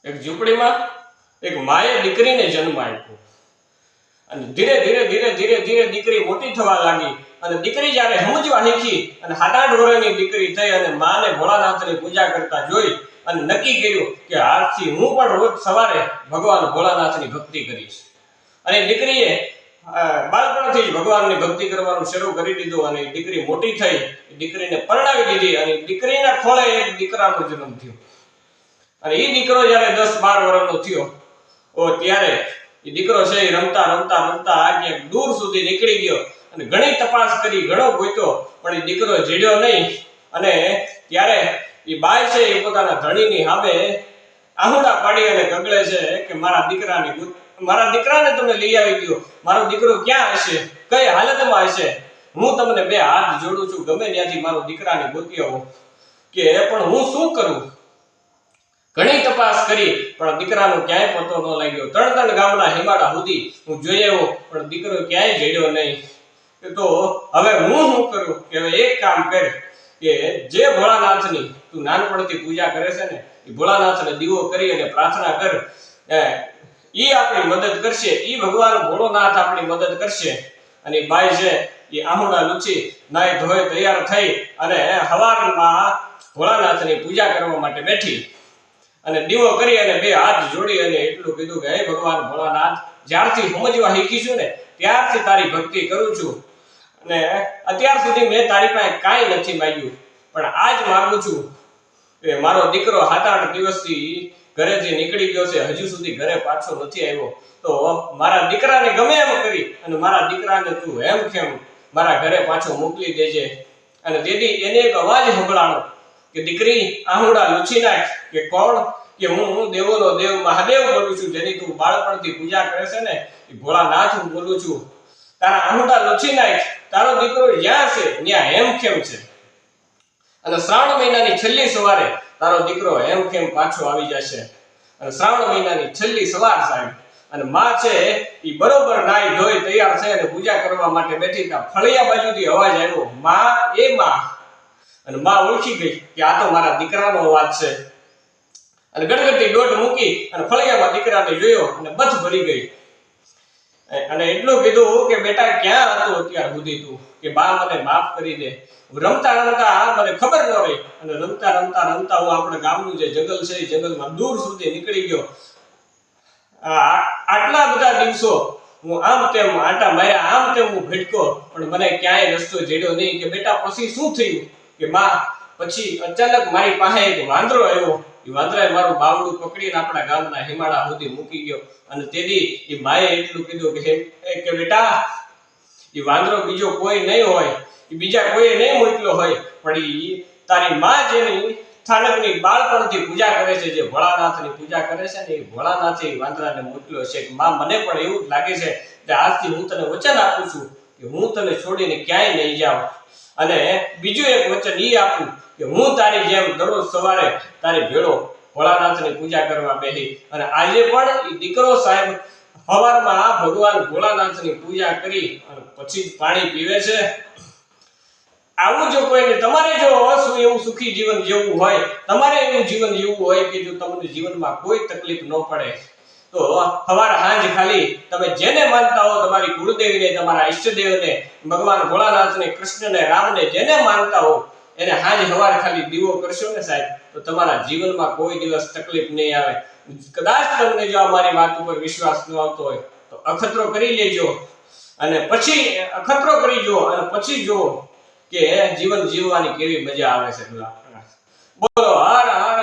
એક ઝૂંપડીમાં એક માએ દીકરીને જન્મ આપ્યો અને ધીરે ધીરે ધીરે ધીરે ધીરે દીકરી મોટી થવા લાગી અને દીકરી જ્યારે સમજવા શીખી અને 7-8 વર્ષની દીકરી થઈ અને માને ભોળાનાથની પૂજા કરતા જોઈ અને નક્કી કર્યું કે આજથી હું પણ રોજ સવારે ભગવાન ભોળાનાથની ભક્તિ કરીશ. અને દીકરીએ બાળપણથી જ ભગવાનની ભક્તિ કરવાનું શરૂ કરી દીધું અને દીકરી મોટી થઈ, દીકરીને પરણાવી દીધી અને દીકરીના ખોળે એક દીકરાનો જન્મ થયો. અને એ દીકરો જ્યારે 10-12 વર્ષનો થયો ત્યારે એ દીકરો છે એ રમતા રમતા રમતા ક્યાંક દૂર સુધી નીકળી ગયો અને ઘણી તપાસ કરી, ઘણો ગોત્યો, પણ એ દીકરો જડ્યો નહીં. અને ત્યારે એ બાઈ છે એ પોતાના ધણીની સામે આહુડા પાડી અને કગળે છે કે મારા દીકરાને તમે લઈ આવી ગયો, મારો દીકરો ક્યાં હશે, કઈ હાલતમાં હશે, હું તમને 2 હાથ જોડું છું, ગમે ત્યાંથી મારો દીકરાને ગોતી આવો, કે પણ હું શું કરું. ઘણી તપાસ કરી પણ દીકરાનો ક્યાંય પતો ન લાગ્યો. 3 ગામના હિમાડા સુધી હું જોઈ આવ્યો પણ દીકરો ક્યાંય જડ્યો નહીં. તો હવે હું શું કરું કે હવે એક કામ કર કે જે ભોળાનાથની તું નાનપણથી પૂજા કરે છે ને એ ભોળાનાથને દીવો કરી અને પ્રાર્થના કર, ઈ આપણી મદદ કરશે, ઈ ભગવાન ભોળોનાથ આપણી મદદ કરશે. અને બાઈ છે એ આહુડા લૂછી નાઈ ધોઈ તૈયાર થઈ અને હવારમાં ભોળાનાથની પૂજા કરવા માટે બેઠી અને દીવો કરી અને 2 હાથ જોડી અને એટલું કીધું કે હે ભગવાન ભોળાનાથ, જ્યારથી સમજવા શીખીશું ને ત્યારથી તારી ભક્તિ કરું છું અને અત્યાર સુધી મેં તારી પાસે કાંઈ નથી માંગ્યું, પણ આજ માંગુ છું કે મારો દીકરો 7-8 દિવસથી ઘરેથી નીકળી ગયો છે, હજુ સુધી ઘરે પાછો નથી આવ્યો, તો મારા દીકરાને ગમે એમ કરી અને મારા દીકરાને તું એમ કેમ મારા ઘરે પાછો મોકલી દેજે. અને તેથી એને એક અવાજ સંભળાણો કે દીકરી આહુડા લૂછી નાખ. કે કોણ? કે હું દેવોનો દેવ મહાદેવ બોલું છું, જેની તું બાળપણથી પૂજા કરે છે ને એ ભોળાનાથ હું બોલું છું. તારા આહુડા લૂછી નાખ, તારો દીકરો જ્યાં છે ત્યાં હેમખેમ છે અને શ્રાવણ મહિનાની છેલ્લી સવારે તારો દીકરો હેમખેમ પાછો આવી જશે. અને શ્રાવણ મહિનાની છેલ્લી સવાર સાહેબ અને માં છે એ બરોબર નાઈ ધોઈ તૈયાર છે અને પૂજા કરવા માટે બેઠી હતા. ફળિયા બાજુથી અવાજ આવ્યો, માં એ માં. અને માં ઓળખી ગઈ કે આ તો મારા દીકરાનો અવાજ છે અને ગડગડતી દોઢ મૂકી અને ફળિયામાં દીકરાને જોયો અને બથ ભરી ગઈ અને એટલું કીધું કે બેટા ક્યાં હતો અત્યાર સુધી તું, કે બા મને માફ કરી દે, રમતા રમતા મને ખબર ન રહી અને રમતા રમતા રમતા હું આપણા ગામનું જે જંગલ છે એ જંગલમાં દૂર સુધી નીકળી ગયો. આટલા બધા દિવસો હું આમ તેમ આટા માર્યા, આમ તેમ હું ભટકો, પણ મને ક્યાંય રસ્તો જડ્યો નહીં. કે બેટા પછી શું થયું? કે માં પછી અચાનક મારી પાસે એક વાંદરો આવ્યો. એ વાંદરાએ મારું બાવડું પકડીને આપણા ગામના હિમાડા સુધી મૂકી ગયો અને તેથી એ માએ એટલું કીધું કે બેટા એ વાંદરો બીજો કોઈ નહીં હોય, એ બીજા કોઈ નહીં મોકલ્યો હોય, પણ એ તારી માં જેની સ્થાનકની બાળપણથી પૂજા કરે છે, જે ભોળાનાથની પૂજા કરે છે ને એ ભોળાનાથે વાંદરાને મોકલ્યો છે. માં મને પણ એવું જ લાગે છે કે આજથી હું તને વચન આપું છું કે હું તને છોડીને ક્યાંય નહીં જાઉં. અને બીજું એક વચન ઈ આપું કે હું તારી જેમ દરરોજ સવારે તારી ભેળો ભોળાનાથની પૂજા કરવા બેહી. અને આજે પણ એ દીકરો સાહેબ સવારમાં ભગવાન ભોળાનાથની પૂજા કરી અને પછી જ પાણી પીવે છે. આવું જો કોઈને તમારે જો એવું સુખી જીવન જીવવું હોય, તમારે એવું જીવન જીવવું હોય કે જો તમને જીવનમાં કોઈ તકલીફ ન પડે, તો સવાર સાંજ ખાલી તમે જેને માનતા હો, તમારી કુળદેવીને, તમારા ઈષ્ટદેવને, ભગવાન ભોળાનાથને, કૃષ્ણને, રામને, જેને માનતા હો એને સાંજ સવાર ખાલી દીવો કરશો ને સાહેબ, તો તમારા જીવનમાં કોઈ દિવસ તકલીફ નહીં આવે. કદાચ તમને જો અમારી વાત ઉપર વિશ્વાસ ન આવતો હોય તો અખતરો કરી લેજો અને પછી અખતરો કરી જો અને પછી જો કે જીવન જીવવાની કેવી મજા આવે છે. બોલો હર હર